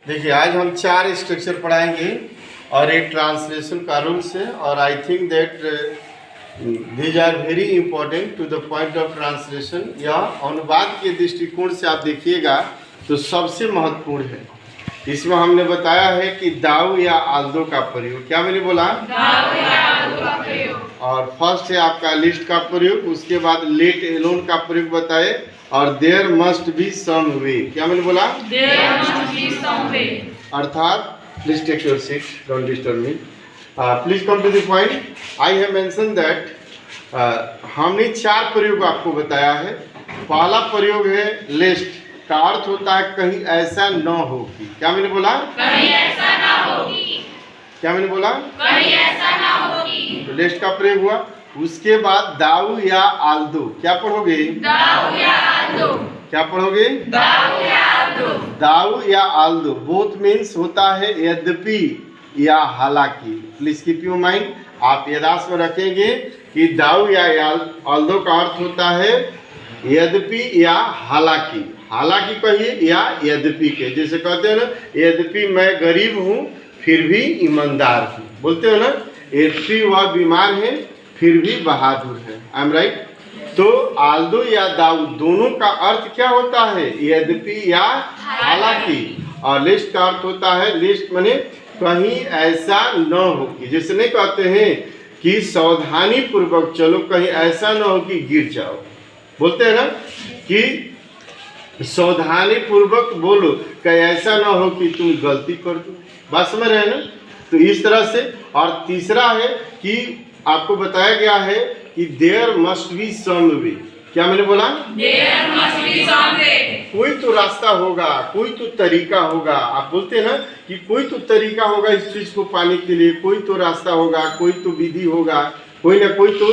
देखिए आज हम 4 स्ट्रक्चर पढ़ाएंगे और एक ट्रांसलेशन का रूल्स है और I think that these are very important to the point of translation. यह अनुवाद के दृष्टिकोण से आप देखिएगा तो सबसे महत्वपूर्ण है। इसमें हमने बताया है कि दाऊ या आल्दो का प्रयोग, क्या मैंने बोला? दाऊ या आल्दो का प्रयोग। और फर्स्ट है आपका लिस्ट का प्रयोग, उसके बाद लेट एलोन का प्रयोग बताए और there must be some way, क्या मैंने बोला? There must be some way. अर्थात please take your seat, don't disturb me, please come to the point. I have mention that हमने 4 प्रयोग आपको बताया है। पहला प्रयोग है लिस्ट का अर्थ होता है कहीं ऐसा न हो कि, क्या मैंने बोला? कहीं ऐसा ना होगी। क्या मैंने बोला? कहीं ऐसा ना होगी। तो लिस्ट का प्रयोग हुआ। उसके बाद दाऊ या आल्दो, क्या पढ़ोगे? दाऊ या आल्दो। क्या पढ़ोगे? दाऊ या आल्दो। दाऊ या आल्दो बोथ मीन्स होता है यद्यपि या हालांकि। प्लीज कीप योर माइंड, आप याददाश्त में रखेंगे कि दाऊ या आल्दो का अर्थ होता है यद्यपि या हालांकि। हालांकि कहिए या यद्यपि के, जैसे कहते हैं ना यद्यपि मैं गरीब हूँ फिर भी ईमानदार हूँ, बोलते हो ना यद्यपि वह बीमार है फिर भी बहादुर है। आई एम राइट? तो आल्दो या दाऊ दोनों का अर्थ क्या होता है? यद्यपि या हालांकि। और लिस्ट का अर्थ होता है लिस्ट माने कहीं ऐसा न हो कि, जैसे नहीं कहते हैं कि सावधानी पूर्वक चलो कहीं ऐसा न हो कि गिर जाओ, बोलते हैं ना कि सावधानी पूर्वक बोलो कहीं ऐसा ना हो कि तुम गलती कर दो। बात समझ रहे हैं ना? तो इस तरह से। और तीसरा है कि आपको बताया गया है कि there must be some way, क्या मैंने बोला? There must be some way. कोई तो रास्ता होगा, कोई तो तरीका होगा। आप बोलते हैं ना कि कोई तो तरीका होगा इस चीज को पाने के लिए, कोई तो रास्ता होगा, कोई तो विधि होगा, कोई ना कोई तो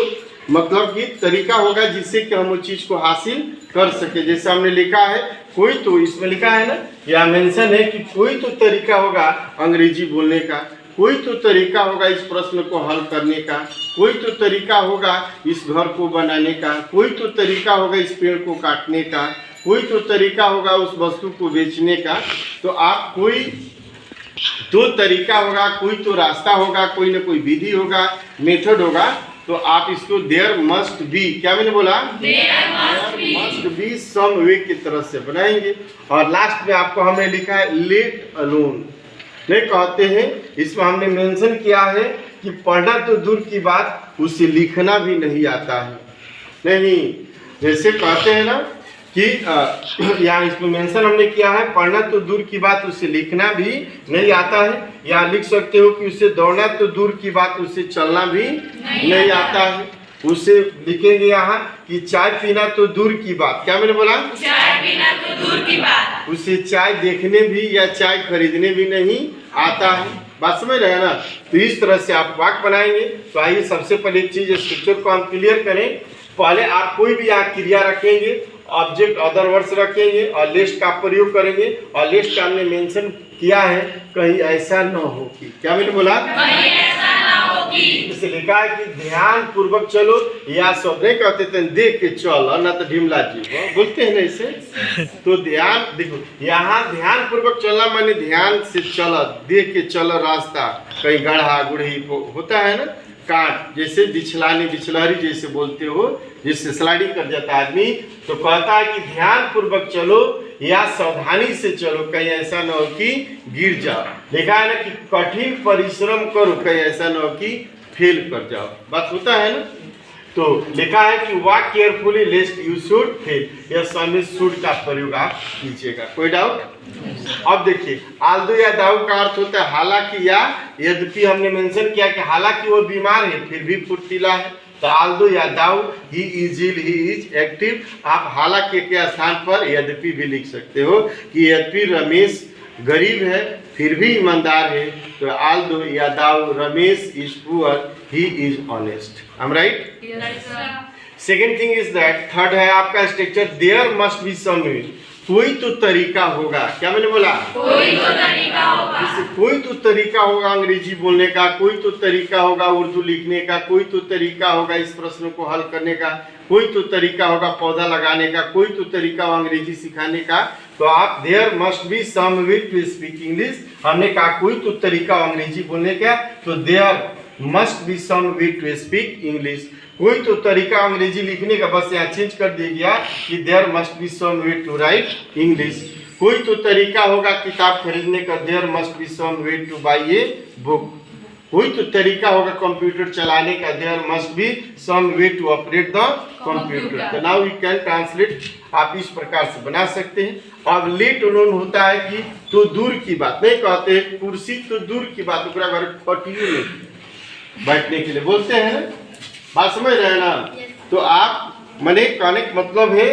मतलब कि तरीका होगा जिससे कि हम उस चीज को हासिल कर सके। जैसे हमने लिखा है कोई तो, इसमें लिखा है ना या मेंशन है कि कोई तो तरीका होगा अंग्रेजी बोलने का, कोई तो तरीका होगा इस प्रश्न को हल करने का, कोई तो तरीका होगा इस घर को बनाने का, कोई तो तरीका होगा इस पेड़ को काटने का, कोई तो तरीका होगा उस वस्तु को बेचने का। तो आप कोई तो तरीका होगा, कोई तो रास्ता होगा, कोई ना कोई विधि होगा, मेथड होगा। तो आप इसको देयर मस्ट बी, क्या मैंने बोला? There must be. Must be some way की तरह से बनाएंगे। और लास्ट में आपको हमने लिखा है लेट अलोन, नहीं कहते हैं। इसमें हमने मेंशन किया है कि पढ़ना तो दूर की बात उसे लिखना भी नहीं आता है। नहीं, जैसे कहते हैं ना कि यहाँ इसमें मेंशन हमने किया है पढ़ना तो दूर की बात उसे लिखना भी नहीं आता है। यहाँ लिख सकते हो कि उसे दौड़ना तो दूर की बात उसे चलना भी नहीं आता है। उसे लिखेंगे यहाँ कि चाय पीना तो दूर की बात, क्या मैंने बोला? चाय पीना तो दूर की बात। उसे चाय देखने भी या चाय खरीदने भी नहीं आता है। बात समझ रहे हैं ना? तो इस तरह से आप वाक्य बनाएंगे। तो आइए सबसे पहले एक चीज स्ट्रक्चर को हम क्लियर करें। पहले आप कोई भी यहाँ क्रिया रखेंगे, ऑब्जेक्ट अदर वर्ड्स रखेंगे और लिस्ट का प्रयोग करेंगे। और लिस्ट का हमने मेंशन किया है कहीं ऐसा न हो कि, क्या मैंने बोला? कहीं ऐसा ना होगी। इसे लिखा है कि ध्यान पूर्वक चलो, या सब नहीं कहते थे देख के चल ना तो ढिमला जी, बोलते हैं ना इसे। तो ध्यान देखो, यहाँ ध्यान पूर्वक चलना माने ध्यान से चल, देख के चल रास्ता। कहीं गढ़ा गुढ़ी होता है ना काट, जैसे बिछलानी बिछलहरी जैसे बोलते हो, जिससे स्लाइडिंग कर जाता है आदमी। तो कहता है कि ध्यान पूर्वक चलो या सावधानी से चलो कहीं ऐसा न हो कि गिर जाओ। लिखा है ना कि कठिन परिश्रम करो कहीं ऐसा न हो कि फेल कर जाओ। बात होता है ना? तो लिखा है कि walk carefully लेस्ट you should fail, या स्वामी शुड का प्रयोग आप कीजिएगा। कोई डाउट? अब देखिए आल्दो या दाऊ का अर्थ होता है हालांकि या यद्यपि। हमने मेंशन किया कि हालांकि वो बीमार है फिर भी फुर्तीला है। तो आल्दो या though, he is ill, he is active. आप हालांकि के स्थान पर यद्यपि भी लिख सकते हो कि यद्यपि रमेश गरीब है फिर भी ईमानदार है। तो आल्दो या though Ramesh is poor, he is honest. I am right? Yes, sir. Second thing is that, third है आपका structure there must be some way, कोई तो तरीका होगा। क्या मैंने बोला? कोई तो तरीका होगा। जैसे कोई तो तरीका होगा अंग्रेजी बोलने का, कोई तो तरीका होगा उर्दू लिखने का, कोई तो तरीका होगा इस प्रश्न को हल करने का, कोई तो तरीका होगा पौधा लगाने का, कोई तो तरीका होगा अंग्रेजी सिखाने का, तो आप there must be some way to speak English, हमने कहा कोई तो तरीका अंग्रेजी बोलने का, तो there must be some way to speak English, कोई तो तरीका अंग्रेजी लिखने का, बस यहाँ चेंज कर दिया गया कि there must be some way to write English, कोई तो तरीका होगा किताब खरीदने का, there must be some way to buy a book, कोई तो तरीका होगा कंप्यूटर चलाने का, there must be some way to operate the computer. तो नाउ यू कैन ट्रांसलेट, आप इस प्रकार से बना सकते हैं। अब लेट अलोन होता है कि तो दूर की बात, नहीं कहते कुर्सी तो दूर की बात, ओकरा घर खटियो नहीं बैठने के लिए बोलते हैं, बात समझ रहे हैं ना। तो आप मने कहने का मतलब है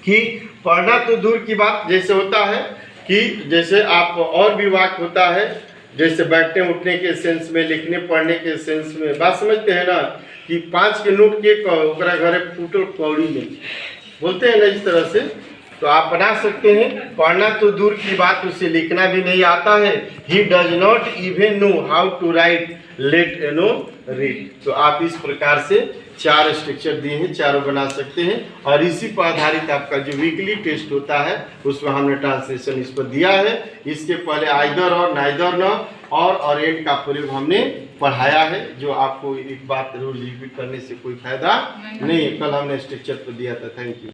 कि पढ़ना तो दूर की बात, जैसे होता है कि जैसे आप और भी वाक्य होता है, जैसे बैठने उठने के सेंस में, लिखने पढ़ने के सेंस में, बात समझते हैं ना, कि 5 के नोट के ओकरा घरे फूटल कौड़ी में, बोलते हैं ना इस तरह से। तो आप बना सकते हैं, पढ़ना तो दूर की बात, उसे लिखना भी नहीं आता है, he does not even know how to write let alone read. तो आप इस प्रकार से 4 स्ट्रक्चर दिए हैं, चारों बना सकते हैं, और इसी पर आधारित आपका जो वीकली टेस्ट होता है उसमें हमने ट्रांसलेशन इस पर दिया है। इसके पहले आइदर और नाइदर न और एंड का प्रयोग हमने पढ़ाया है, जो आपको एक बात रोज रिपीट करने से कोई फायदा नहीं है। कल हमने स्ट्रक्चर पर दिया था। Thank you.